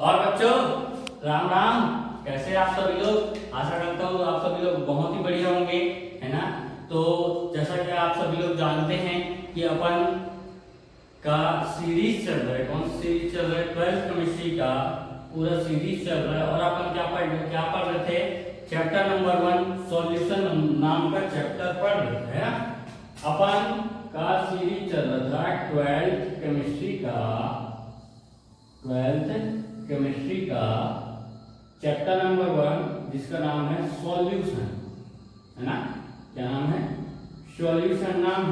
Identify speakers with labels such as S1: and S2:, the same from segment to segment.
S1: और बच्चों राम राम, कैसे आप सभी लोग। आशा करता हूँ आप सभी लोग बहुत ही बढ़िया होंगे, है ना। तो जैसा कि आप सभी लोग जानते हैं कि अपन का सीरीज चल रहा है। कौन सी सीरीज चल रहा है? 12th केमिस्ट्री का पूरा सीरीज चल रहा है। और अपन क्या पढ़ रहे थे? चैप्टर नंबर 1 सॉल्यूशन नाम का चैप्टर पढ़ रहे थे, है ना। अपन का सीरीज चल रहा था 12th केमिस्ट्री का चैप्टर नंबर 1 जिसका नाम है सॉल्यूशन, है ना। क्या नाम है? सॉल्यूशन नाम,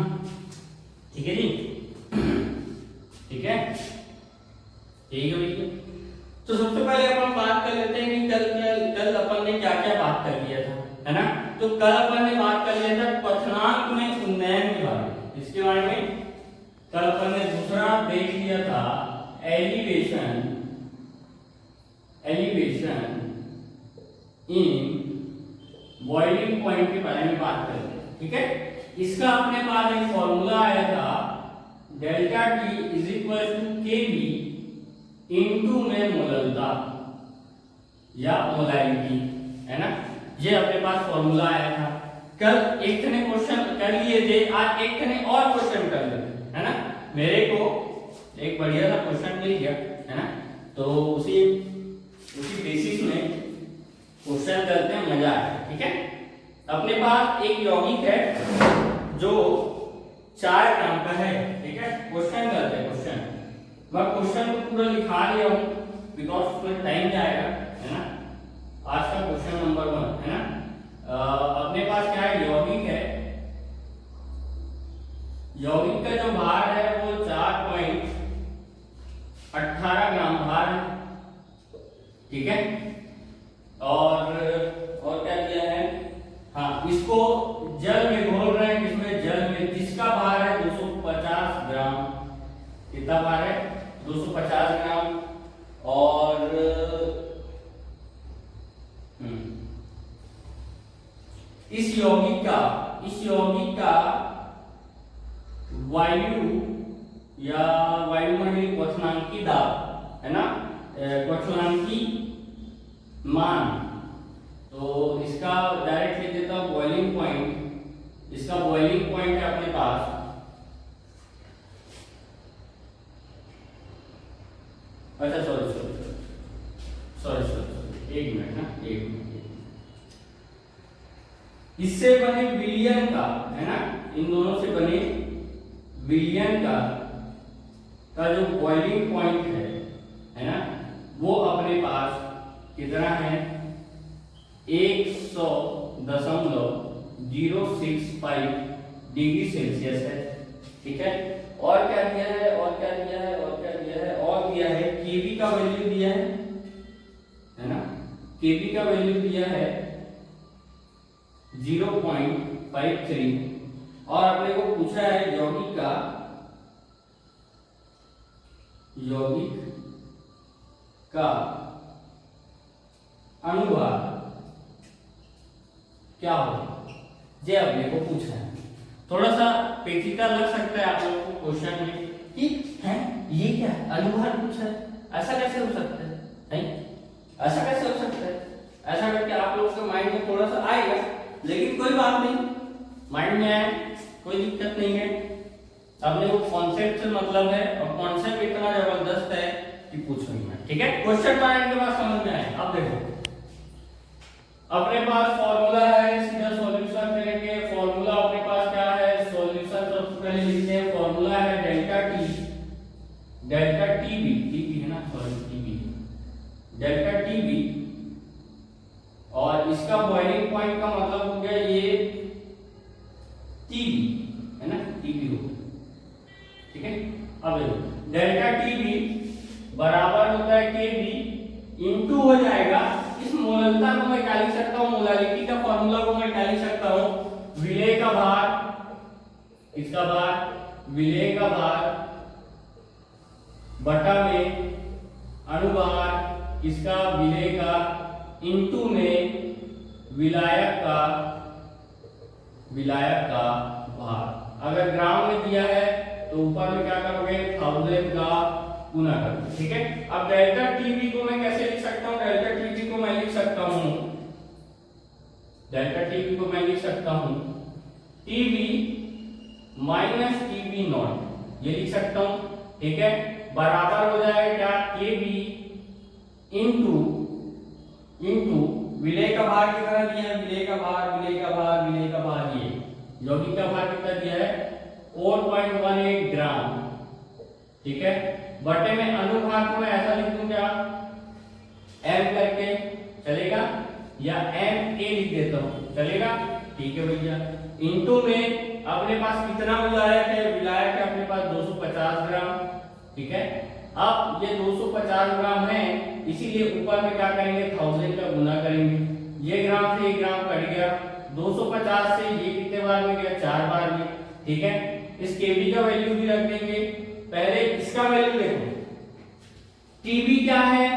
S1: ठीक है जी। ठीक है, यही हो रही है। तो सबसे पहले अपन बात कर लेते हैं कि कल अपन ने क्या क्या बात कर लिया था, है ना। तो कल अपन ने बात कर लिया था क्वथनांक में उन्नयन के बारे में। इसके बारे में कल अपन ने दूसरा देख लिया था एलिवेशन इन बॉइलिंग पॉइंट के बारे में बात करते हैं, ठीक है। इसका अपने पास एक फॉर्मूला आया था, delta T is equal to K B into में मोललता या मोलैलिटी, है ना। ये अपने पास फॉर्मूला आया था। कल एक ने क्वेश्चन कर लिए थे, आज एक ने और क्वेश्चन कर लिए, है ना। मेरे को एक बढ़िया सा क्वेश्चन मिल गया, है ना। तो उसी बेसिस में क्वेश्चन करते हैं, मजा आएगा, ठीक है। अपने पास एक यौगिक है जो 4 ग्राम का है, ठीक है। क्वेश्चन करते हैं। मैं क्वेश्चन को पूरा लिखा लिया हूं बिकॉज उसमें टाइम जाएगा, है ना। आज का क्वेश्चन नंबर 1, है ना। अपने पास क्या है? यौगिक का जो भार है वो 4.18 ग्राम भार है, ठीक है। और क्या किया है? हाँ, इसको जल में घोल रहे हैं, जिसमें जल में जिसका भार है 250 ग्राम। कितना भार है? 250 ग्राम। और इस यौगिक का वायुमंडलीय क्वथनांकी दाब, है ना, क्वथनांकी मान। तो इसका डायरेक्ट लिख देता हूं बॉइलिंग पॉइंट। इसका बॉइलिंग पॉइंट है अपने पास अच्छा सॉरी एक मिनट। इससे बने विलियन का, है ना, इन दोनों से बने विलियन का जो बॉइलिंग पॉइंट है ना, वो अपने पास कितना है? 100.065 डिग्री सेल्सियस है, ठीक है। और क्या दिया है? और दिया है केबी का वैल्यू दिया है ना। केबी का वैल्यू दिया है 0.53। और अपने को पूछा है यौगिक का अनुभार क्या होगा, ये अपने को पूछा है। थोड़ा सा पेचीदा लग सकता है आप लोगों को क्वेश्चन में कि है ये क्या है, अनुभार पूछा है, ऐसा कैसे हो सकता है? नहीं, ऐसा कैसे हो सकता है? ऐसा करके आप लोगों के माइंड में थोड़ा सा आएगा, लेकिन कोई बात नहीं, माइंड में आए, कोई दिक्कत नहीं है। अपने को कॉन्सेप्ट से मतलब है, और कॉन्सेप्ट इतना जबरदस्त है कि पूछो ही मत, ठीक है। क्वेश्चन बनाने के बाद समझ में आए। अब देखो, अपने पास फॉर्मूला है, सीधा सॉल्यूशन करेंगे। फॉर्मूला अपने पास क्या है? सॉल्यूशन सबसे पहले लिखते हैं, फॉर्मूला है डेल्टा टीबी है ना, डेल्टा टीबी। और इसका बॉइलिंग पॉइंट का मतलब हो गया ये टीबी, है ना, टीबी हो गया, ठीक है। अब देखो, डेल्टा टीबी बराबर होता है केबी इंटू हो जाएगा, इस मोललता को मैं क्या लिख सकता हूं? मोलालिटी का फॉर्मूला को मैं क्या लिख सकता हूं? विलेय का भार, इसका भार, विलेय का भार बटा में अनुभार, इसका विलेय का, इंटू में विलायक का भार। अगर ग्राम में दिया है तो ऊपर में क्या करोगे? 1000 का गुना करोगे, ठीक है। अब डेल्टा टीबी को मैं टीबी को मैं लिख सकता हूं टीबी माइनस टीबी नॉट, ये लिख सकता हूं, ठीक है। बराबर हो जाएगा क्या, केबी इंटू विलेय का भार कितना दिया है, विलेय का भार ये यौगिक का भार कितना दिया है 4.18 ग्राम, ठीक है। बटे में अनुभाग को मैं ऐसा लिख दूं क्या, m करके चलेगा, या m a लिख देता हूं, चलेगा, ठीक है भैया। इंटू में अपने पास कितना विलायक है अपने पास 250 ग्राम, ठीक है। अब ये 250 ग्राम है, इसीलिए ऊपर में क्या करेंगे 1000 का गुना करेंगे, ये ग्राम से ये ग्राम कट गया, 250 से ये कितने बार में गया 4 बार में, ठीक है। इस केबी का वैल्यू भी रख देंगे, पहले इसका वैल्यू देखो, टीबी क्या है,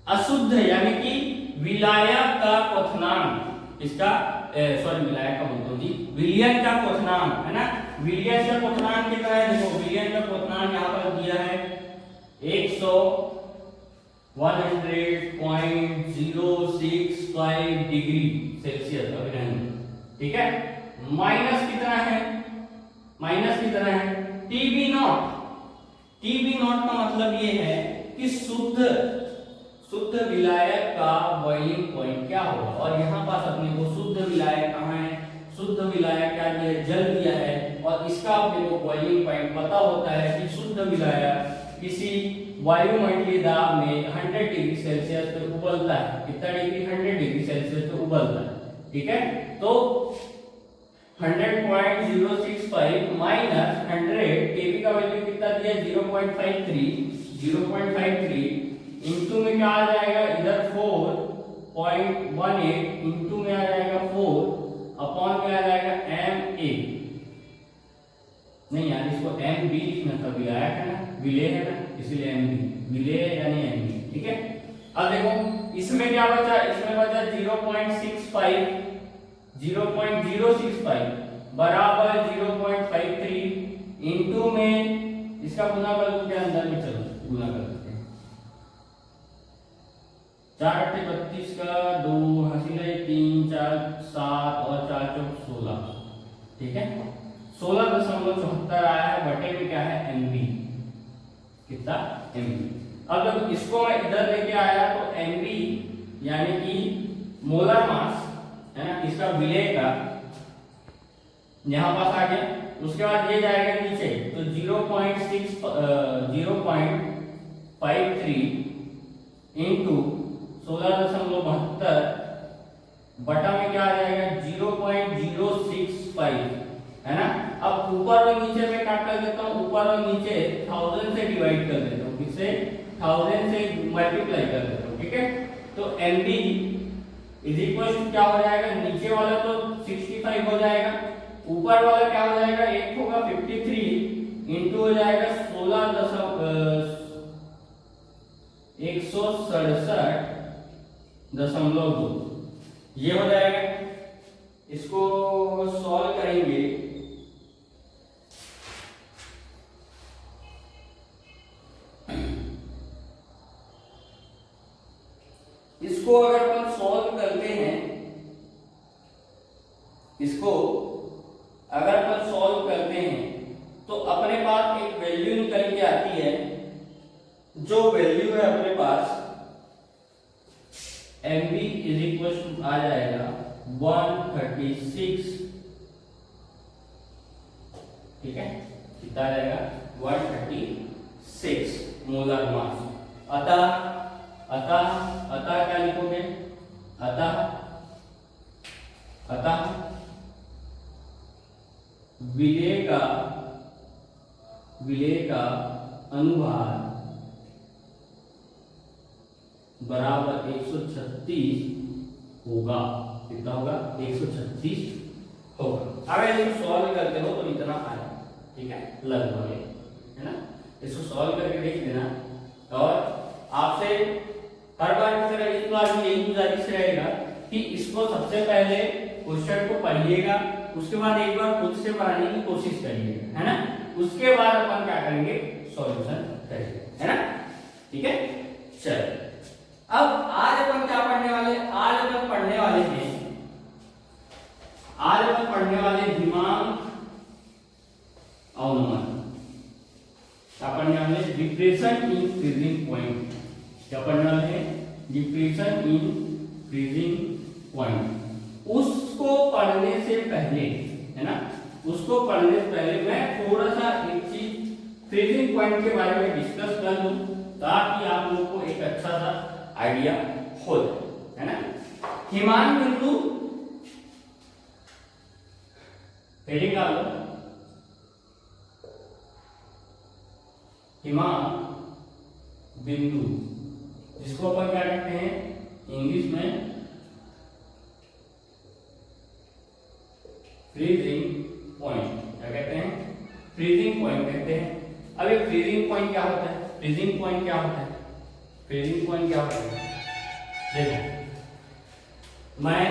S1: अशुद्ध यानी कि विलायक का क्वथनांक, इसका सॉरी विलायक का बोलता हूं जी, विलयन का क्वथनांक है ना, विलयन का क्वथनांक कितना है, देखो विलयन का क्वथनांक यहां पर दिया है 100.065 डिग्री सेल्सियस अभिनंदन, ठीक है। माइनस कितना है टीबी नॉट का मतलब ये है कि शुद्ध विलायक का बॉइलिंग पॉइंट क्या होगा, और यहाँ पास अपने को शुद्ध विलायक कहाँ है, शुद्ध विलायक क्या दिया है, जल दिया है, और इसका अपने को बॉइलिंग पॉइंट पता होता है कि शुद्ध विलायक किसी वायुमंडलीय दाब में 100 डिग्री सेल्सियस पे उबलता है, कितना डिग्री 100 डिग्री सेल्सियस पे उबलता है, ठीक है। तो 100.065 माइनस 100 केबी का वैल्यू कितना दिया 0.53 इंटू में क्या आ जाएगा, इधर 4.18 इंटू में आ जाएगा 4 अपॉन में आ जाएगा MA, नहीं यार इसको MB लिखना था, विलायक है ना, विलेय है ना, इसलिए MB, विलेय यानी MB, ठीक है। अब देखो इसमें क्या बचा, इसमें बचा 0.065 बराबर 0.53 इंटू में इसका गुना कर दो, क्या अंदर में चलो गुना कर देते हैं, 4 8 32 का 2 हासिल है 3 4 7 और 4 चौक 16, ठीक है। 16.74 आया है, बटे में क्या है MB, कितना MB। अब जब इसको मैं इधर लेके आया तो MB यानी कि मोलर मास है ना, इसका विलेय का यहां पास आ गया, उसके बाद ये जाएगा नीचे तो 0.53 इंटू 16.72 बटा में क्या आ जाएगा 0.065 है ना। अब ऊपर और नीचे में क्या कर देता हूं, ऊपर और नीचे 1000 से डिवाइड कर देता हूं, किससे 1000 से मल्टीप्लाई कर देता हूं, ठीक है। तो MB इज इक्वल टू क्या हो जाएगा, नीचे वाला तो 65 हो जाएगा, ऊपर वाला क्या हो जाएगा, एक होगा 53 इंटू हो जाएगा 167.2 ये हो जाएगा। इसको सॉल्व करेंगे इसको अगर अपन सॉल्व करते हैं, इसको अगर अपन सॉल्व करते हैं तो अपने पास एक वैल्यू निकल के आती है, जो वैल्यू है अपने पास MB इज इक्वल टू आ जाएगा 136, ठीक है, कितना आ जाएगा 136 मोलर मास। अतः क्या लिखोगे, अतः विलेय का अनुभार बराबर 136 होगा, कितना होगा 136 होगा। अगर इसको सॉल्व करते हो तो इतना आया, ठीक है, लगभग है ना। इसको सॉल्व करके देख देना, और आपसे हर बार की तरह इस बार भी यही गुजारिश रहेगा कि इसको सबसे पहले क्वेश्चन को पढ़िएगा, उसके बाद एक बार खुद से पढ़ने की कोशिश करिएगा, है ना। उसके बाद अपन क्या करेंगे, सॉल्यूशन करेंगे, है ना, ठीक है। चलो अब आज अपन क्या पढ़ने वाले, आज अपन पढ़ने वाले हैं क्या पढ़ना है? Depression in freezing point. उसको पढ़ने से पहले, है ना, उसको पढ़ने से पहले मैं थोड़ा सा एक चीज फ्रीजिंग पॉइंट के बारे में डिस्कस कर लूं ताकि आप लोगों को एक अच्छा सा आइडिया हो जाए, है ना। हिमान बिंदु हेडिंग डालो, हिमान बिंदु, जिसको अपन क्या कहते हैं इंग्लिश में फ्रीजिंग पॉइंट। क्या कहते हैं? फ्रीजिंग पॉइंट कहते हैं। अब ये फ्रीजिंग पॉइंट क्या होता है? फ्रीजिंग पॉइंट क्या होता है? फ्रीजिंग पॉइंट क्या होता है? देखो, मैं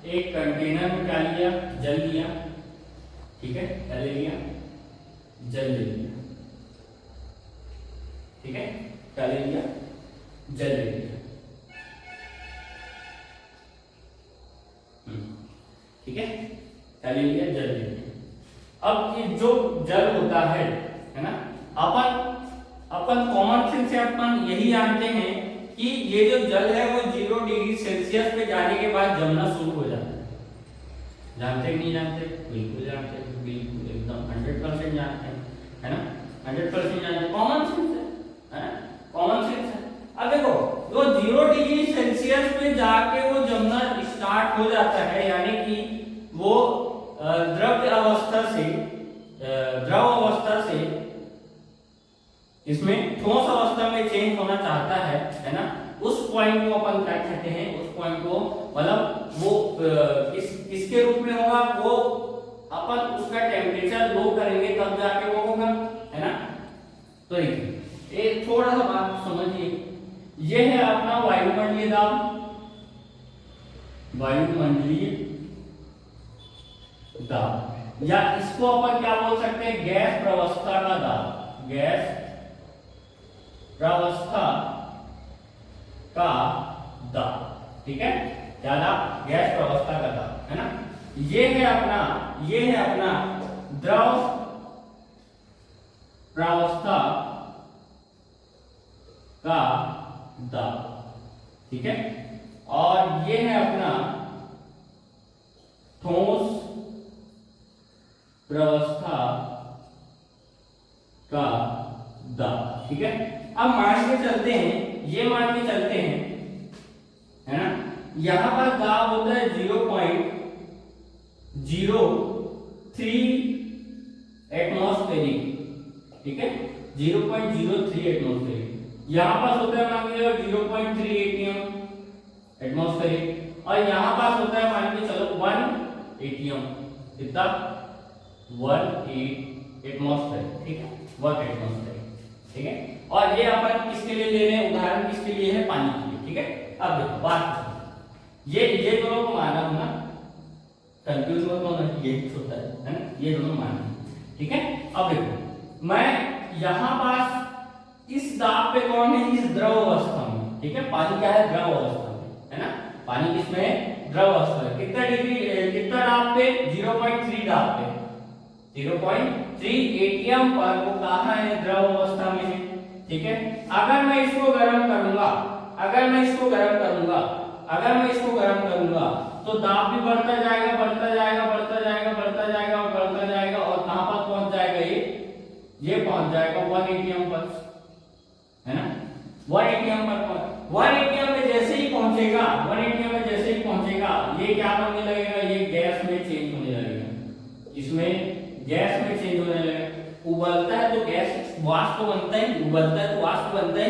S1: एक कंटेनर में क्या लिया? जल लिया, ठीक है, क्या ले लिया? जल ले लिया, ठीक है, क्या ले लिया? जल ले लिया, ठीक है, क्या ले लिया? जल ले लिया। अब ये जो जल होता है ना, अपन कॉमन सेंस से अपन यही जानते हैं कि ये जो जल है वो 0 डिग्री सेल्सियस पे जाने के बाद जमना शुरू हो जाता है। जानते कि नहीं जानते? बिल्कुल जानते हैं, बिल्कुल एकदम 100% जानते हैं, है ना, 100% जानते हैं। कॉमन सेंस है ना, कॉमन सेंस है। अब देखो, वो 0 डिग्री सेल्सियस पे जाके वो जमना स्टार्ट हो जाता है, यानी कि वो द्रव अवस्था से इसमें ठोस अवस्था में चेंज होना चाहता है ना, उस पॉइंट को अपन क्या कहते हैं? उस पॉइंट को मतलब वो किसके रूप में होगा? वो अपन उसका टेम्परेचर लो करेंगे तब जाके वो होगा, है ना। तो एक थोड़ा सा बात समझिए, ये है अपना वायुमंडलीय दाब, वायुमंडलीय दाब, या इसको अपन क्या बोल सकते हैं? गैस प्रवस्था का दाब, गैस प्रवस्था का दाब, ठीक है, क्या दाब? गैस प्रवस्था का दाब, है ना। ये है अपना द्रव प्रावस्था का दाब, ठीक है, और ये है अपना ठोस प्रावस्था का दाब, ठीक है। अब मान के चलते हैं, ये मान के चलते हैं, है ना, यहां पर दाब होता है 0.03 एटमॉस्फेरिक, ठीक है, 0.03 एटमॉस्फेरिक। यहां पास होता है मान लीजिए 0.3 एटीएम एटमॉस्फेरिक, और यहां पास होता है मान लीजिए चलो 1 एटीएम, कितना? 1 एटमॉस्फेरिक, ठीक है, 1 एटमॉस्फेरिक, ठीक है। और ये अपन किसके लिए ले रहे हैं? उदाहरण किसके लिए है? पानी के लिए, ठीक है। अब देखो बात, ये दोनों को माना हूं ना, कंफ्यूज मत होना, ये होता है ना, ये दोनों माना, ठीक है। अब देखो, मैं यहां पास इस दाब पे कौन है? इस द्रव अवस्था में, ठीक है, पानी क्या है? द्रव अवस्था में, है ना, पानी किसमें है? द्रव अवस्था में। कितना डिग्री, कितना दाब पे? 0.3 दाब पे, 0.3 एटीएम पर वो कहां है? द्रव अवस्था में है, ठीक है। अगर मैं इसको गर्म करूंगा, तो दाब भी बढ़ता जाएगा और कहां पर पहुंच जाएगा? ये पहुंच जाएगा 1 एटीएम पर, है ना, 1 एटीएम पर। 1 एटीएम में जैसे ही पहुंचेगा, ये क्या बनने लगेगा? ये गैस में चेंज होने लगेगा, इसमें गैस में चेंज होने लगेगा। उबलता है तो गैस वाष्प बनता है, उबलता है तो वाष्प बनता है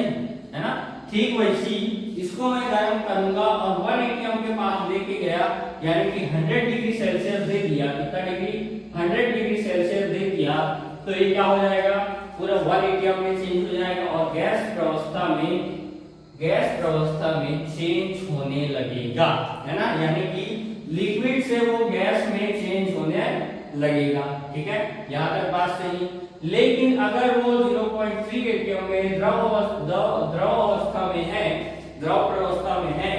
S1: ना। ठीक वैसी इसको मैं गर्म करूंगा और 1 एटीएम के पास लेके गया, यानी कि 100 डिग्री सेल्सियस दे दिया। कितना डिग्री? 100 डिग्री सेल्सियस दे दिया, तो ये क्या हो जाएगा? पूरा 1 एटीएम में चेंज हो जाएगा और गैस प्रवस्था में चेंज होने लगेगा, है ना, यानी कि लिक्विड से वो गैस में चेंज होने लगेगा, ठीक है, यहां तक बात सही। लेकिन अगर वो 0.3 एटीएम में द्रव अवस्था में है, द्रव प्रावस्था में है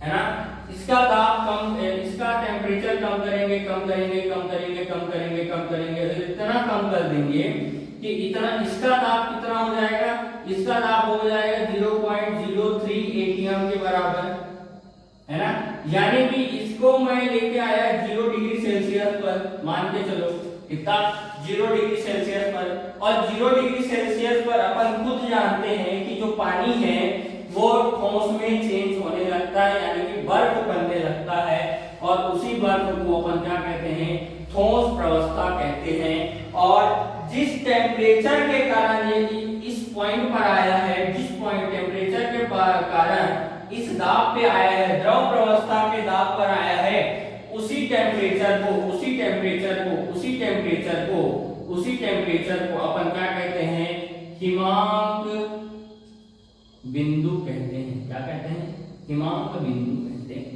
S1: ना, इसका दाब कम, इसका टेम्परेचर कम करेंगे, इतना कम कर देंगे कि इतना, इसका दाब कितना हो जाएगा? इसका दाब हो जाएगा 0.3 यानी कि इसको मैं लेके आया 0 डिग्री सेल्सियस पर, मान के चलो कितना 0 डिग्री सेल्सियस पर, और 0 डिग्री सेल्सियस पर अपन खुद जानते हैं कि जो पानी है वो ठोस में चेंज होने लगता है, यानी कि बर्फ बनने लगता है, और उसी बर्फ को अपन क्या कहते हैं, ठोस प्रवस्था कहते हैं। और जिस टेम्परेचर के कारण ये इस पॉइंट पर आया है, जिस पॉइंट टेम्परेचर के कारण इस दाब पे आया है, द्रव प्रवस्था के दाब पर आया है, उसी टेम्परेचर को अपन क्या कहते हैं, हिमांक बिंदु कहते हैं। क्या कहते हैं? हिमांक बिंदु कहते हैं।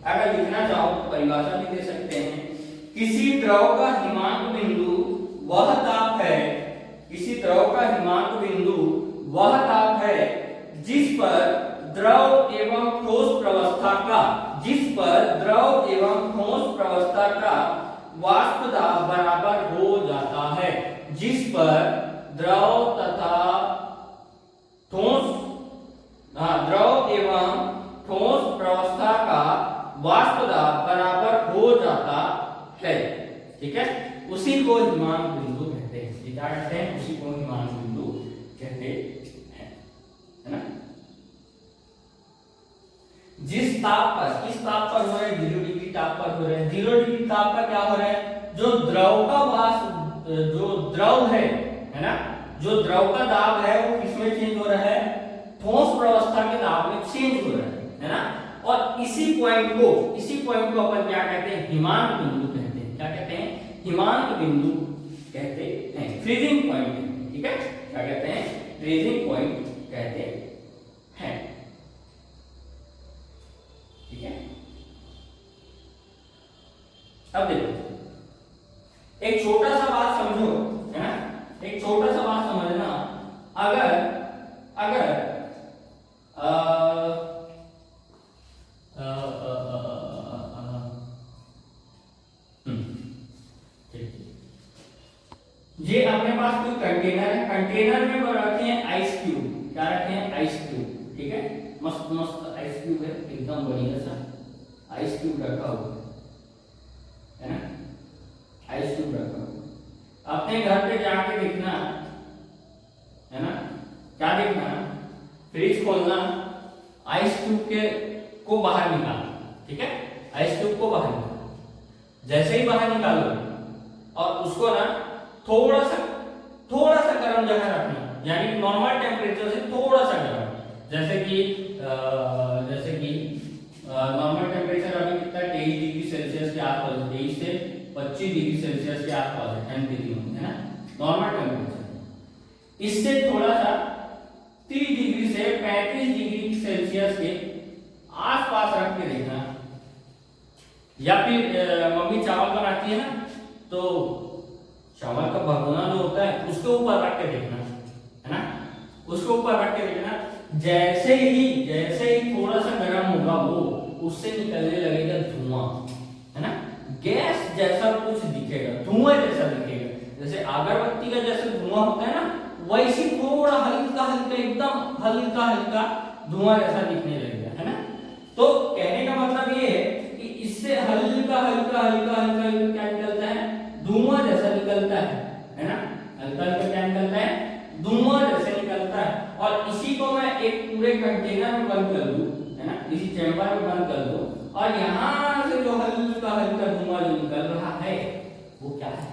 S1: अगर लिखना चाहो तो परिभाषा भी दे सकते हैं, किसी द्रव का हिमांक बिंदु वह ताप है, किसी द्रव का हिमांक बिंदु वह ताप है जिस पर द्रव एवं ठोस प्रवस्था का, जिस पर द्रव एवं ठोस प्रवस्था का वाष्प दाब बराबर हो जाता है, जिस पर द्रव तथा ठोस द्रव एवं ठोस प्रवस्था का वाष्प दाब बराबर हो जाता है। ठीक है, उसी को हिमांक बिंदु कहते हैं। क्या कहते हैं? उसी को हिमांक बिंदु कहते हैं, है ना। जिस ताप पर, किस ताप पर हो रहा है? 0 डिग्री ताप पर हो रहा है। 0 डिग्री ताप पर क्या हो रहा है? जो द्रव का वाष्प, जो द्रव है ना, जो द्रव का दाब है वो किसमें चेंज हो रहा है? ठोस प्रवस्था के दाब में चेंज हो रहा है ना। और इसी पॉइंट को अपन क्या कहते हैं? हिमांक बिंदु कहते हैं। क्या कहते हैं? हिमांक बिंदु कहते हैं, फ्रीजिंग पॉइंट। ठीक है, क्या कहते हैं? फ्रीजिंग पॉइंट कहते हैं। ठीक है, अब देखो एक छोटा सा बात समझो, है ना, एक छोटा सा बात समझना। अगर ये अपने पास कोई कंटेनर है, कंटेनर में रखे हैं आइस क्यूब। क्या रखे हैं? Ice cube. ठीक है, मस्त मस्त आइस क्यूब है, एकदम बढ़िया सा आइस क्यूब रखा हुआ है ना, आइस क्यूब रखा हुआ। अपने घर पे जाके देखना, है ना, क्या देखना? फ्रिज खोलना, आइस क्यूब के को बाहर निकालना। ठीक है, आइस क्यूब को बाहर निकालना। जैसे ही बाहर निकालो और उसको ना थोड़ा सा गर्म जगह रखना, यानी नॉर्मल टेम्परेचर से थोड़ा सा गर्म। जैसे कि नॉर्मल टेम्परेचर अभी कितना 23 डिग्री सेल्सियस के आसपास, 23 से 25 डिग्री सेल्सियस के आसपास है, ठंड के दिनों में, है ना, नॉर्मल टेम्परेचर। इससे थोड़ा सा 30 डिग्री से 35 डिग्री सेल्सियस के आसपास रख के देखना। या फिर मम्मी चावल बनाती है ना, तो चावल का भगोना जो होता है उसके ऊपर रख के देखना, है ना, उसके ऊपर रख के देखना। जैसे ही थोड़ा सा गर्म होगा वो, उससे निकलने लगेगा धुआं, है ना, गैस जैसा कुछ दिखेगा, धुआं जैसा दिखेगा। जैसे अगरबत्ती का जैसे धुआं होता है ना, वैसे थोड़ा हल्का एकदम हल्का धुआं जैसा दिखने लगेगा, है ना। तो कहने का मतलब ये है कि इससे हल्का क्या निकलता है? धुआं जैसा निकलता है ना, हल्का क्या निकलता है? धुआं जैसे निकलता है। और इसी को मैं एक पूरे कंटेनर में बंद कर दूं, है ना, इसी चैम्बर में बंद कर दूं, और यहां से जो हल्का धुआं जो निकल रहा है वो क्या है?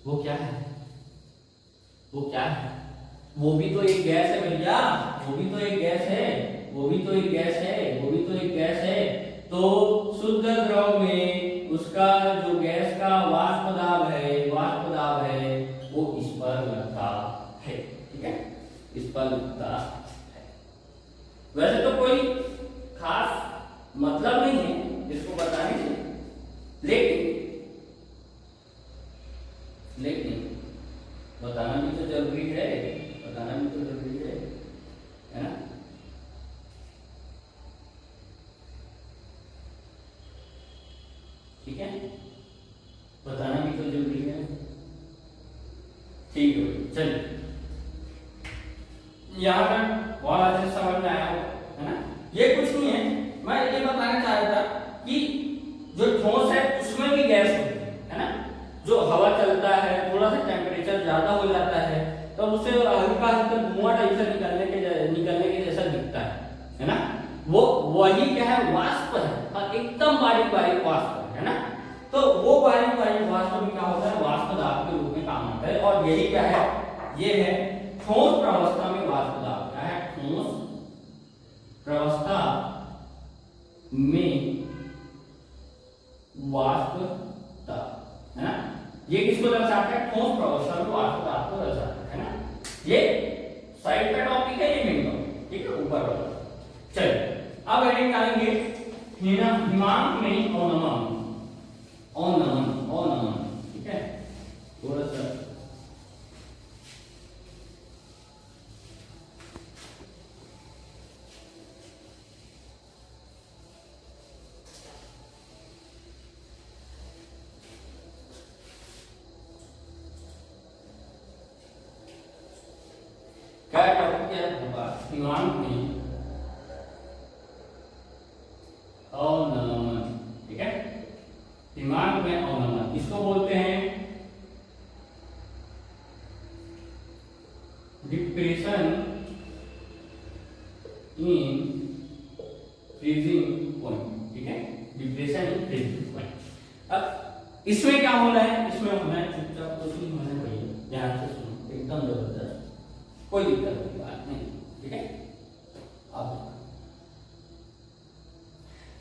S1: वो क्या है? वो क्या है? वो भी तो एक गैस है भैया, वो भी तो एक गैस है, वो भी तो एक गैस है, वो भी तो एक गैस है। तो शुद्ध द्रव में उसका जो गैस का वाष्प दाब है वो इस पर लगता है। ठीक है, इस पर लगता है। वैसे तो कोई खास मतलब नहीं है इसको बताने से, लेकिन बताना भी तो जरूरी है, है ना। ठीक है, बताना भी तो जरूरी है। ठीक है, चलिए, यहाँ तक बहुत अच्छे समझ में आया है ना। ये कुछ नहीं है, मैं ये बताना ज्यादा हो जाता है तो उससे हल्का हल्का धुआं टाइप से निकलने के जैसा दिखता है ना। वो वही क्या है, वाष्प है, और एकदम बारीक बारीक वाष्प है ना। तो वो बारीक बारीक वाष्प भी क्या होता है, वाष्प दाब के रूप में काम आता है। और यही क्या है, ये है ठोस प्रावस्था में वाष्प दाब। क्या है, ठोस प्रावस्था में वाष्प दाब, है ना। ये किसको दर्शाता है, ठोस प्रावस्था में वाष्प दाब को दर्शाता है ना। ये साइड का टॉपिक है, ये मेन टॉपिक, ठीक है, ऊपर वाला। चलिए अब हेडिंग डालेंगे हिमांक में औनमन, औनमन, औनमन, ठीक है। थोड़ा सा क्या टॉपिक क्या होगा, हिमांक में औनमन, ठीक है। दिमाग में औनमन इसको बोलते हैं डिप्रेशन इन फ्रीजिंग पॉइंट, ठीक है, डिप्रेशन इन फ्रीजिंग पॉइंट। अब इसमें क्या होना है, इसमें होना है चुपचाप, कुछ नहीं होना चाहिए, ध्यान से सुनो, एकदम जबरदस्त, कोई दिक्कत की बात नहीं, ठीक है। अब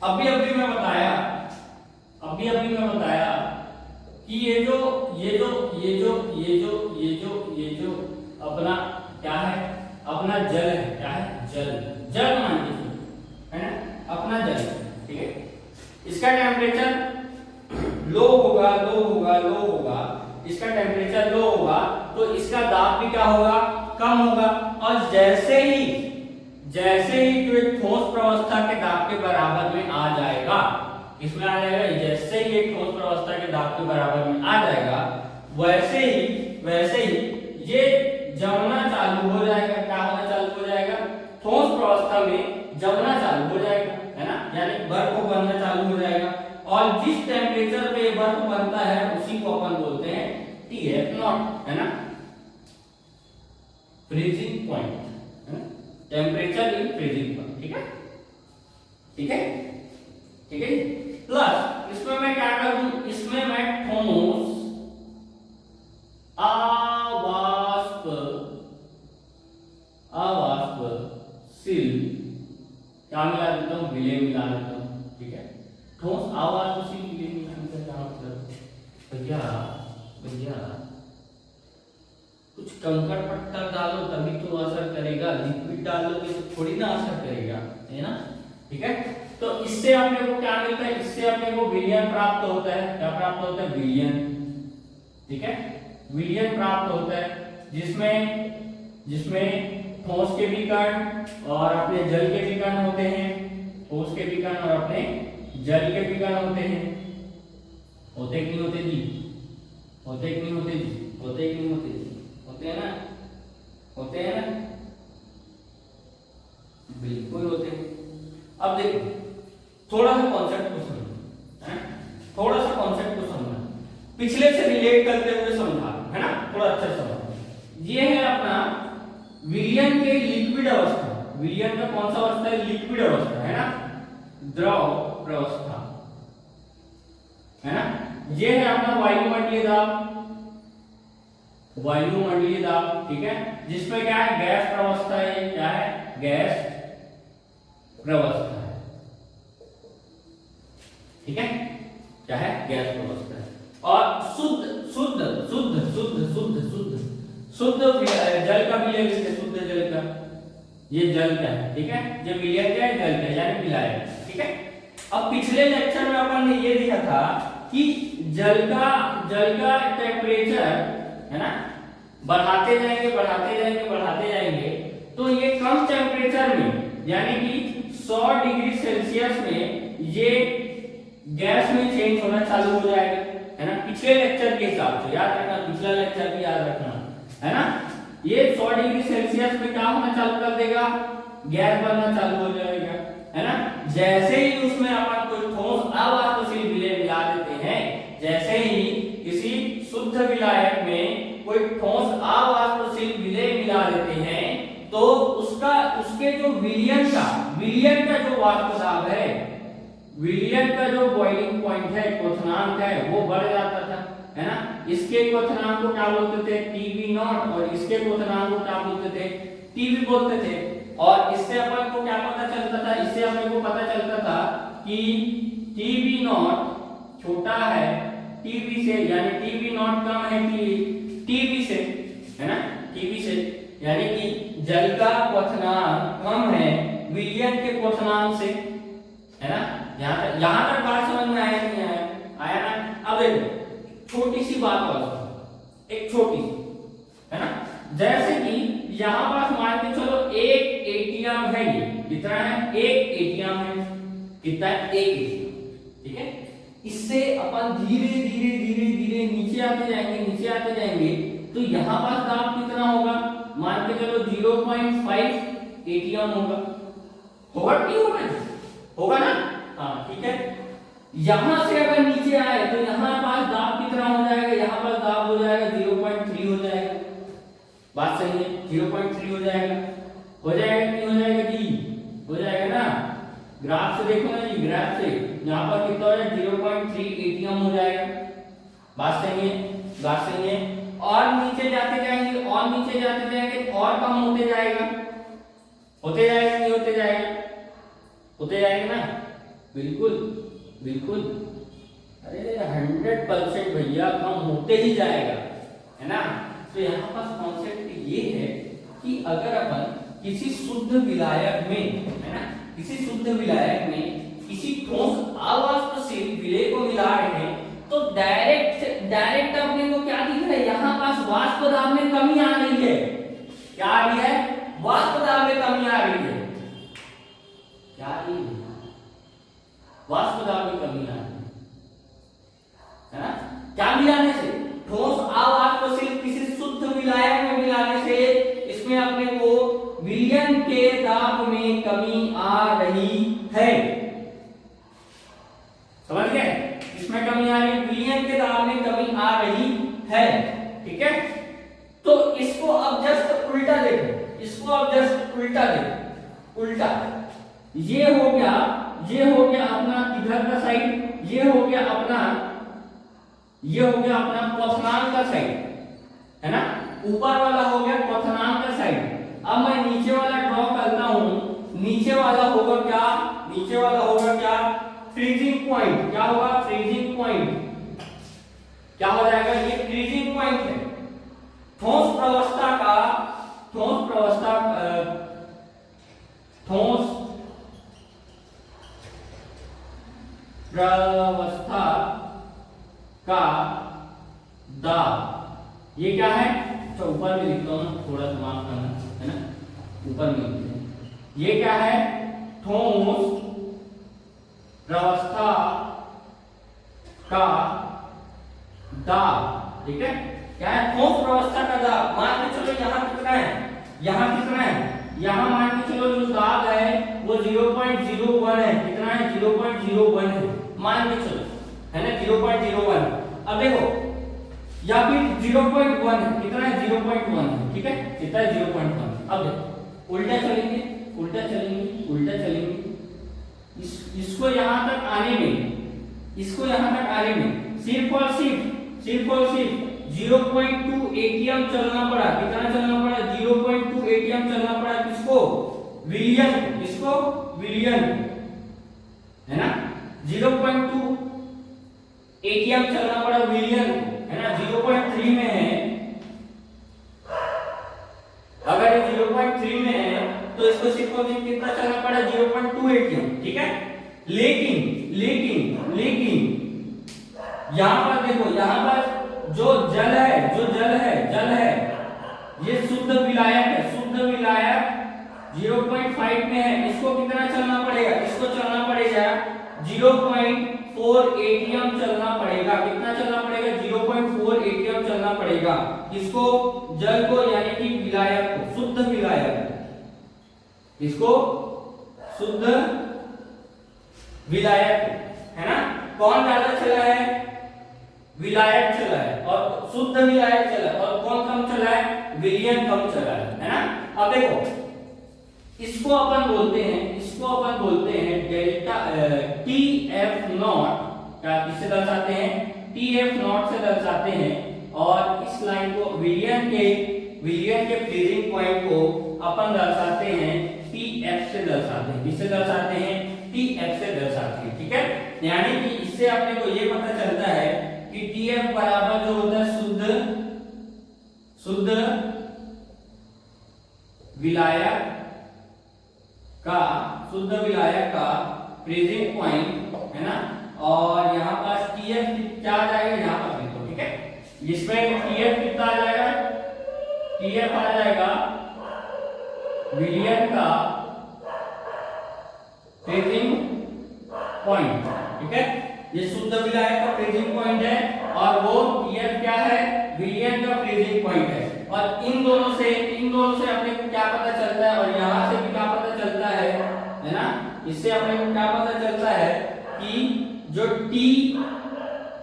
S1: अभी मैं बताया कि ये जो अपना क्या है, अपना जल है, क्या है, जल मान लीजिए, है ना, अपना जल, ठीक है। इसका टेम्परेचर लो होगा, इसका टेम्परेचर लो होगा तो इसका दाब भी क्या होगा, कम होगा। और जैसे ही जो एक ठोस प्रावस्था के दाब के बराबर में आ जाएगा, इसमें आ जाएगा, जैसे ही एक ठोस प्रावस्था के दाब के बराबर में आ जाएगा, वैसे ही ये जमना चालू हो जाएगा। क्या होना चालू हो जाएगा, ठोस प्रावस्था में जमना चालू हो जाएगा, है ना, यानी बर्फ बनना चालू हो जाएगा। और जिस टेम्परेचर पे बर्फ बनता है उसी को अपन बोलते हैं TF0, है ना, फ्रीजिंग पॉइंट, है ना, टेम्परेचर इन फ्रीजिंग पॉइंट, ठीक है, ठीक है, ठीक है। प्लस इसमें मैं क्या कर दूं, इसमें मैं ठोस अवाष्पशील क्या मिला देता हूं, विलय मिला देता हूं, ठीक है। ठोस अवाष्पशील विलय मिलाने का क्या मतलब, भैया कुछ कंकड़ पत्थर डालो तभी तो असर करेगा, लिक्विड डालोगे तो थोड़ी ना असर करेगा, है ना, ठीक है। तो इससे अपने को क्या मिलता है, इससे अपने को विलयन प्राप्त होता है। क्या प्राप्त होता है, विलयन, ठीक है, विलयन प्राप्त होता है, जिसमें ठोस के भी कण और अपने जल के भी कण होते हैं, ठोस के भी कण और अपने जल के भी कण होते हैं। होते कि नहीं होते जी, होते कि नहीं होते जी, होते कि नहीं होते जी, होते हैं ना, होते हैं ना, बिल्कुल होते हैं। अब देखो थोड़ा सा कॉन्सेप्ट को समझो, है, थोड़ा सा कॉन्सेप्ट को समझना, पिछले से रिलेट करते हुए समझा, है ना, थोड़ा अच्छा समझो। ये है अपना विलयन के लिक्विड अवस्था, विलयन का कौन सा अवस्था है, लिक्विड अवस्था, है ना, द्रव प्रावस्था, है ना। ये है अपना वायुमंडलीय दाब, ठीक है, जिसमें क्या है, गैस प्रावस्था है, क्या है, गैस प्रावस्था है, ठीक है, क्या है, गैस प्रावस्था है। और शुद्ध जल का विलय, शुद्ध जल का, ये जल का है, ठीक है, जो विलय क्या है, जल का यानी विलायक, ठीक है। अब पिछले लेक्चर में अपन ने ये देखा था कि जल का टेम्परेचर, है ना, बढ़ाते जाएंगे तो ये कम टेम्परेचर में, यानी कि 100 डिग्री सेल्सियस में ये गैस में चेंज होना चालू हो जाएगा, है ना, पिछले लेक्चर के हिसाब से याद रखना, पिछला लेक्चर भी याद रखना, है ना। ये 100 डिग्री सेल्सियस में क्या होना चालू कर देगा, गैस बनना चालू हो जाएगा, है ना। जैसे ही उसमें अपन कोई ठोस अवाष्पशील विलय मिला देते हैं, जैसे ही किसी शुद्ध विलायक में कोई ठोस उसके जो विलयन का जो वाष्प दाब है, विलयन का जो बॉइलिंग पॉइंट है, क्वथनांक है, वो बढ़ जाता था, है ना। इसके क्वथनांक को क्या बोलते थे, टीवी नॉट, और इसके क्वथनांक को क्या बोलते थे, टीवी बोलते थे। और इससे अपन को क्या पता चलता था, इससे अपने को पता चलता था कि टीवी नॉट छोटा है टीवी से, यानी टीवी नॉट कम है टीवी से, है ना, टीवी से, यानी कि जल का क्वथनांक कम है विलयन के क्वथनांक से, है ना। यहां तक बात समझ में आया नहीं आया, आया ना। अब देखो छोटी सी बात और, एक छोटी सी, है ना, जैसे कि यहां पास मान के चलो एक एटीएम है, ये कितना है, एक एटीएम है, कितना है, एक एटीएम, ठीक है। इससे अपन धीरे धीरे धीरे धीरे नीचे आते जाएंगे, तो यहां पास दाब कितना होगा, मान के चलो 0.5 एटीएम होगा, नहीं होगा ना, हाँ ठीक है। यहां से अगर नीचे आए तो यहां पास दाब कितना हो जाएगा, यहां पास दाब हो जाएगा 0.3 हो जाएगा, बात सही है, 0.3 हो जाएगा नहीं हो जाएगा जी, हो जाएगा ना। ग्राफ से देखो ना जी, ग्राफ से यहाँ पर कितना हो जाएगा, 0.3 एटीएम हो जाएगा, बात सही है। और नीचे जाते जाएंगे और कम होते जाएगा, नहीं होते जाएगा ना, बिल्कुल, अरे 100% भैया कम होते ही जाएगा, है ना। तो यहाँ पास कॉन्सेप्ट ये है कि अगर अपन किसी शुद्ध विलायक में, है ना, किसी ठोस अवाष्पशील विलेय को मिला रहे हैं, तो डायरेक्ट अपने को क्या दिख रहा है, यहाँ पास वाष्प दाब में कमी आ रही है, क्या आ रही है, वाष्प दाब में कमी आ रही है, क्या आ रही है, वाष्प दाब में कमी आ रही है ना। क्या मिलाने से, ठोस अवाष्पशील किसी शुद्ध विलायक में मिलाने से इसमें अपने को विलयन के दाब में कमी आ रही है, समझ गए, इसमें कमी आ रही है, विलयन के दाब में कमी आ रही है, ठीक है। तो इसको अब जस्ट उल्टा देखो, उल्टा, ये हो गया अपना इधर का साइड, ये हो गया अपना क्वथनांक का साइड, है ना, ऊपर वाला हो गया क्वथनांक का साइड। अब मैं नीचे वाला ड्रॉ करता हूं, नीचे वाला होगा क्या, फ्रीजिंग पॉइंट, क्या होगा, फ्रीजिंग पॉइंट, क्या हो जाएगा, ये फ्रीजिंग पॉइंट है, ठोस प्रावस्था का दाब, ये क्या है, तो ऊपर में लिखता हूं, थोड़ा सा माफ करना, है ना, ऊपर में लिखते हैं, ये क्या है, ठोस प्रावस्था का दाब, ठीक है, क्या है, ठोस प्रावस्था का दाब। मान के चलो यहाँ कितना है, यहाँ मान के चलो जो दाब है वो 0.01 है, कितना है, 0.01 है, मान के चलो, है ना, 0.01। अब देखो या फिर 0.1 है, कितना है, 0.1 है, ठीक है, कितना है, 0.1। अब देखो उल्टा चलेंगे, इसको यहाँ तक आने में सिर्फ और सिर्फ 0.2 एटीएम चलना पड़ा, कितना चलना पड़ा, 0.2 एटीएम चलना पड़ा, किसको, विलयन, है ना, 0.2 एटीएम चलना पड़ा विलयन, है ना, 0.3 में है, अगर 0.3 में है तो इसको सिर्फ और सिर्फ कितना चलना पड़ा, 0.2 एटीएम, ठीक है। लेकिन यहाँ पर देखो, यहाँ पर जो जल है, ये शुद्ध विलायक 0.5 में है, इसको कितना चलना पड़ेगा, इसको चलना पड़ेगा 0.4 एटीएम चलना पड़ेगा, कितना चलना पड़ेगा, 0.4 एटीएम चलना पड़ेगा, इसको जल को, यानी कि विलायक को, शुद्ध विलायक, इसको शुद्ध विलायक, है ना। कौन ज्यादा चला है, विलायक चला है, और शुद्ध विलायक चला है, और कौन कम चला है, विलयन कम चला है ना। अब देखो इसको अपन बोलते हैं डेल्टा टी एफ नॉट, क्या किससे दर्शाते हैं, टी एफ नॉट से दर्शाते हैं। और इस लाइन को विलियन के फ्रीजिंग पॉइंट को अपन दर्शाते हैं टी एफ से दर्शाते हैं। किससे दर्शाते हैं, टी एफ से दर्शाते हैं, ठीक है। यानी कि इससे अपने को ये पता चलता है कि टी एफ बराबर जो होता है शुद्ध विलायक का फ्रीजिंग पॉइंट है ना। और यहाँ पास टीएफ क्या आ जाएगा, यहाँ पर देखो, ठीक है। जिसमें टीएफ कितना आ जाएगा, टीएफ आ जाएगा विलियन का फ्रीजिंग पॉइंट, ठीक है। ये शुद्ध विलायक का फ्रीजिंग पॉइंट है और वो टीएफ क्या है, विलियन का फ्रीजिंग पॉइंट है। और इन दोनों से अपने को क्या पता चलता है, और यहाँ से भी क्या पता चलता है ना। इससे अपने को क्या पता चलता है कि जो टी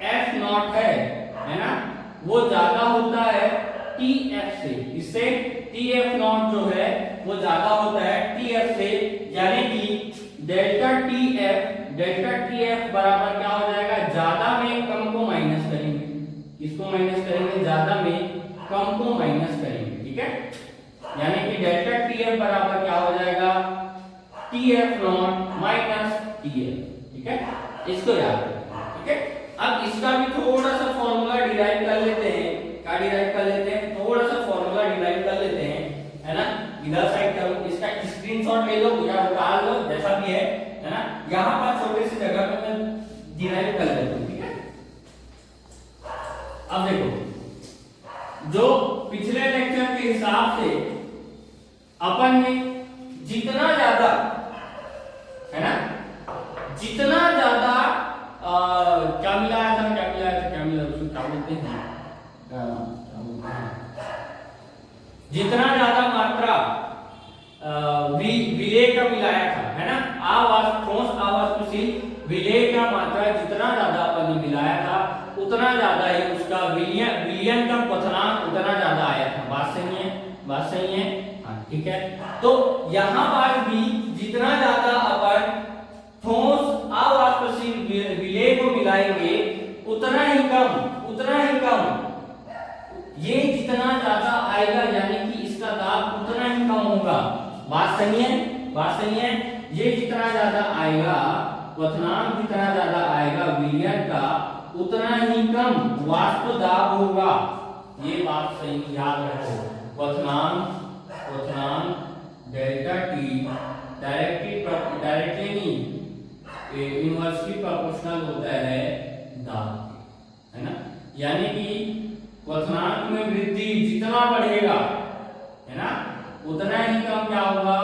S1: एफ नॉट है ना, वो ज्यादा होता है टी एफ से। इससे टी एफ नॉट जो है वो ज्यादा होता है टी एफ से, यानी कि डेल्टा टी एफ बराबर क्या हो जाएगा, ज्यादा में कम को माइनस करेंगे। किसको माइनस करेंगे, ज्यादा में कम को माइनस करेंगे, ठीक है। यानी कि डेल्टा टी एफ बराबर क्या हो जाएगा, T F not minus T F, ठीक है। इसको याद रखना, ठीक है। अब इसका भी थोड़ा सा फॉर्मूला डिराइव कर लेते हैं। क्या डिराइव कर लेते हैं, थोड़ा सा फॉर्मूला डिराइव कर लेते हैं, है ना। इधर साइड करो, इसका स्क्रीनशॉट ले लो या निकाल लो, जैसा भी है ना। यहाँ पर छोटे सी जगह पे मैं डिराइव कर लेता हूँ, ठीक है। अब देखो, जो पिछले लेक्चर के हिसाब से अपन ने जितना ज्यादा, है ना, जितना ज्यादा क्या मिलाया था, उसको क्या बोलते हैं, जितना ज्यादा मात्रा विलेय का मिलाया था, है ना। ठोस आवासशील विलेय का मात्रा जितना ज्यादा अपन ने मिलाया था, उतना ज्यादा ही उसका विलियन का क्वथनांक उतना ज्यादा आया था। बात सही है, हाँ, ठीक है। तो यहाँ पर भी जितना ज्यादा अपन ठोस अवाष्पशील विलेय को मिलाएंगे, उतना ही कम ये जितना ज्यादा आएगा, यानी कि इसका दाब उतना ही कम होगा। बात सही है। ये जितना ज्यादा आएगा, क्वथनांक जितना ज्यादा आएगा विलियन का, उतना ही कम वाष्प दाब होगा। ये बात सही याद रखो। क्वथनांक डेल्टा टी डायरेक्टली नहीं, इनवर्सली प्रोपोर्शनल होता है दाब के, है ना। यानी कि क्वथनांक में वृद्धि जितना बढ़ेगा, है ना, उतना ही कम क्या होगा,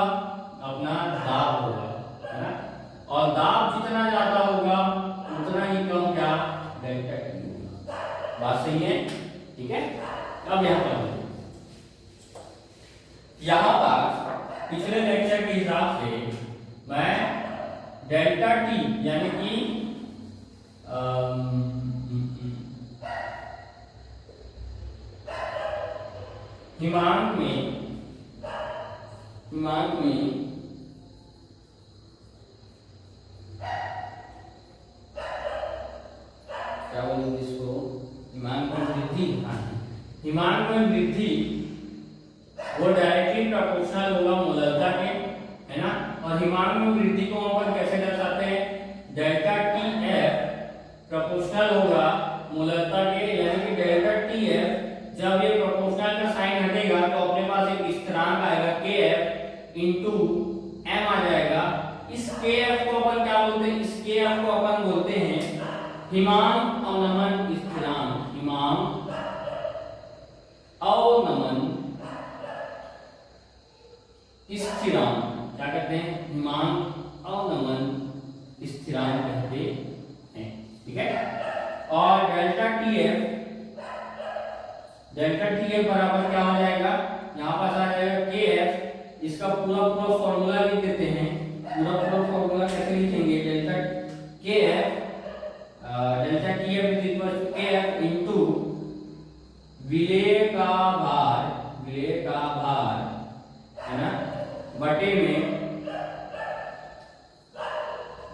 S1: अपना दाब होगा, है ना। और दाब जितना ज्यादा होगा, उतना ही कम क्या, डेल्टा टी होगा। बात सही है, ठीक है। अब यहाँ पर पिछले लेक्चर के हिसाब से मैं डेल्टा टी यानी कि हिमांक में क्या बोलेंगे इसको, हिमांक में वृद्धि वो डायरेक्टली प्रोपोर्शनल होगा मूलता के, है ना। और हिमांक में वृद्धि को अपन कैसे दर्शाते हैं, डेल्टा टी एफ प्रोपोर्शनल होगा मूलता के, यानी कि डेल्टा टी एफ जब ये प्रोपोर्शनल का साइन हटेगा तो अपने पास एक स्थिरांक आएगा के एफ इंटू एम आ जाएगा। इस के एफ को अपन क्या बोलते हैं, इस के एफ को अपन बोलते हैं हिमांक अवनमन स्थिरांक। हिमांक अवनमन स्थिरांक क्या कहते हैं, हिमांक अवनमन स्थिरांक कहते हैं, ठीक है। और डेल्टा टी एफ बराबर क्या हो जाएगा, यहाँ पास आ जाएगा के एफ। इसका पूरा फॉर्मूला लिख देते हैं। पूरा फॉर्मूला कैसे लिखेंगे, delta T F is equal to K F into विलेय का भार, है ना, बटे में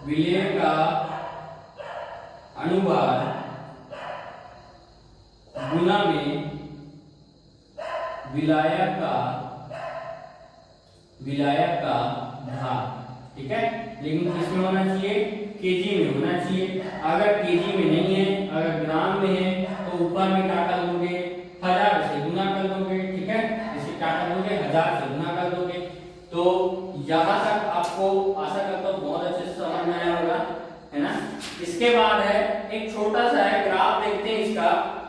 S1: विलेय का अनुभार गुना में विलायक का भाग। ठीक है, लेकिन किसमें होना चाहिए? केजी में होना चाहिए। अगर केजी में नहीं है, अगर ग्राम में है, तो ऊपर में क्या कर दोगे? 1000 से गुना कर दोगे। ठीक है, इसे क्या कर दोगे? 1000 से गुना कर दोगे। तो यहाँ तक आपको आशा करता हूँ बहुत अच्छे से समझ में आया होगा, है ना। इसके बाद है एक छोटा सा है ग्राफ, देखते हैं इसका,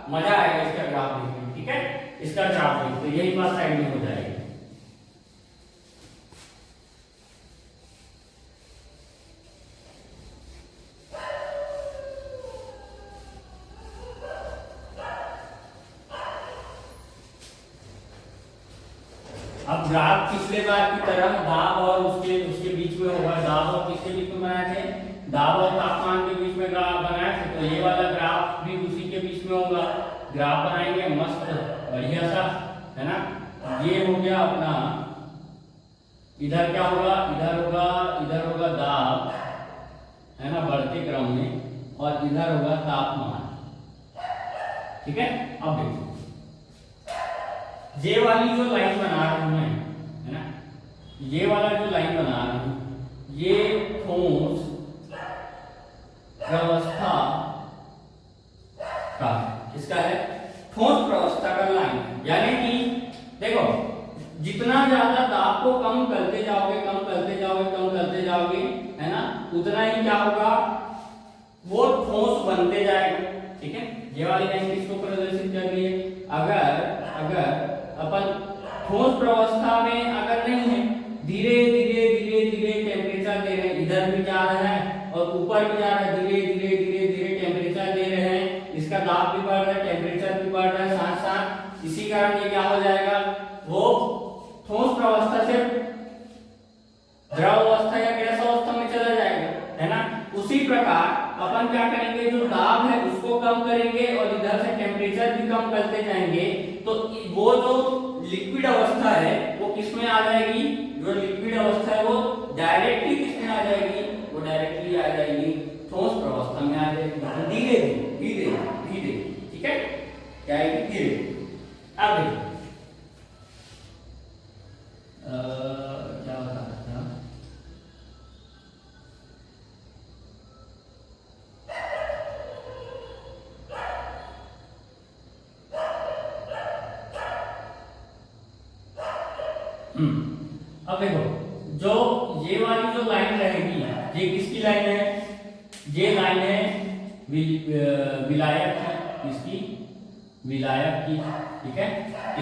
S1: मजा आएगा इसका ग्राफ देखने में। ठीक है, इसका ग्राफ देखते हैं, यही बात साइड में हो जाएगी। अब ग्राफ पिछले बार की तरह दाब और उसके बीच में होगा। दाब और किसके बीच में बनाए थे? दाब और तापमान के बीच में ग्राफ बनाए थे। तो ये वाला ग्राफ भी उसी के बीच में होगा। ग्राफ बनाएंगे मस्त बढ़िया सा, है ना। ये हो गया अपना, इधर क्या होगा? इधर होगा दाब, है ना, बढ़ते क्रम में, और इधर होगा तापमान। ठीक है, अब देखो ये वाली जो लाइन बना रहा हूं मैं, है ना, ये वाला जो लाइन बना रहा हूं, ये ठोस प्रवस्था का, इसका है ठोस प्रवस्था का लाइन। यानी कि देखो, जितना ज्यादा दाब को कम करते जाओगे, है ना, उतना ही क्या होगा? वो ठोस बनते जाएगा। ठीक है, ये वाली लाइन किसको प्रदर्शित कर रही है? अगर अपन ठोस प्रवस्था में अगर नहीं है, धीरे धीरे टेम्परेचर दे रहे हैं, इधर भी जा रहा है और ऊपर भी जा रहा है, धीरे धीरे टेम्परेचर दे रहे हैं, इसका दाब भी बढ़ रहा है, टेम्परेचर भी बढ़ रहा है साथ साथ। इसी कारण ये क्या हो जाएगा? वो ठोस प्रवस्था से द्रव अवस्था या गैस अवस्था में चला जाएगा, है ना। उसी प्रकार अपन क्या करेंगे? जो दाब है उसको कम करेंगे और इधर से टेम्परेचर भी कम करते जाएंगे, तो वो जो लिक्विड अवस्था है वो किसमें आ जाएगी? जो लिक्विड अवस्था है वो डायरेक्टली किसमें आ जाएगी? वो डायरेक्टली आ जाएगी ठोस प्रवस्था में आ जाएगी। धीरे धीरे, ठीक है, क्या आएगी? धीरे। अब देखो क्या बता रहा था? अब देखो, जो ये वाली जो लाइन रहेगी, ये किसकी लाइन है? ये लाइन है विलायक की, इसकी विलायक की। ठीक है,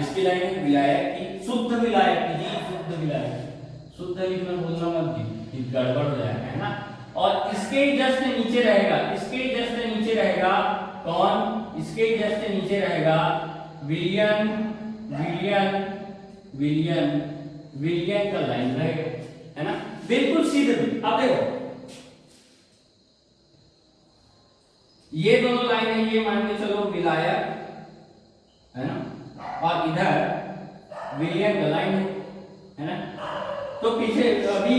S1: इसकी लाइन है विलायक की, शुद्ध विलायक की जी, शुद्ध विलायक। शुद्ध लिखना बोलना मत जी, गड़बड़ हो जाएगा, है ना। और इसके जस्ट नीचे रहेगा, कौन? इसके जस्ट नीचे रहेगा विलियन का लाइन रहेगा, है ना, बिल्कुल सीधे। अब देखो, ये दोनों लाइन है, ये मान के चलो विलायक, है ना, और इधर विलियन का लाइन है ना। तो पीछे अभी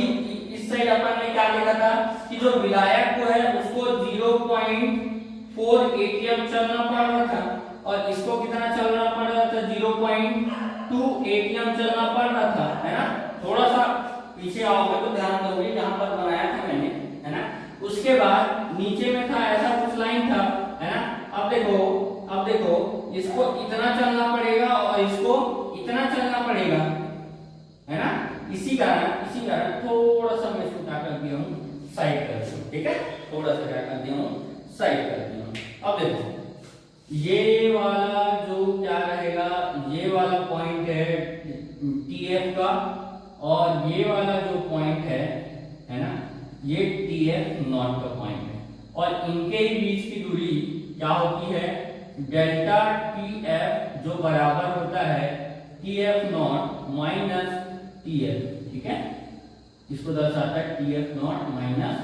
S1: इस साइड अपन ने क्या लिखा था कि जो विलायक को है उसको 0.4 एटीएम चलना पड़ रहा था, और इसको कितना चलना पड़ रहा था? 0.2 एटीएम चलना पड़ रहा था, है ना। थोड़ा सा पीछे आओगे तो ध्यान दोगे, जहां पर बनाया था मैंने, है ना। उसके बाद नीचे में था ऐसा कुछ लाइन था, है ना। अब देखो इसको इतना चलना पड़ेगा और इसको इतना चलना पड़ेगा, है ना। इसी कारण थोड़ा सा मैं इसको क्या कर दिया हूं? साइड कर दिया हूं। ठीक है, थोड़ा सा क्या कर दिया हूं? साइड कर दिया हूं। अब देखो, ये वाला जो क्या रहेगा? ये वाला पॉइंट है TF का, और ये वाला जो पॉइंट है ना, ये TF नॉट का पॉइंट है, और इनके ही बीच की दूरी क्या होती है? डेल्टा TF, जो बराबर होता है TF नॉट माइनस TF। ठीक है, इसको दर्शाता है TF नॉट माइनस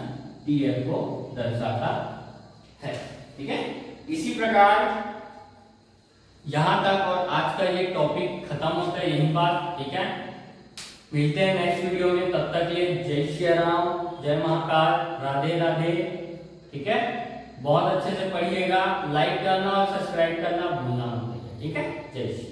S1: TF को दर्शाता है। ठीक है, इसी प्रकार यहां तक, और आज का ये टॉपिक खत्म होता है यहीं पर। ठीक है, मिलते हैं नेक्स्ट वीडियो में, तब तक के लिए जय श्री राम, जय महाकाल, राधे राधे। ठीक है, बहुत अच्छे से पढ़िएगा, लाइक करना और सब्सक्राइब करना भूलना मत, ठीक है। जय श्री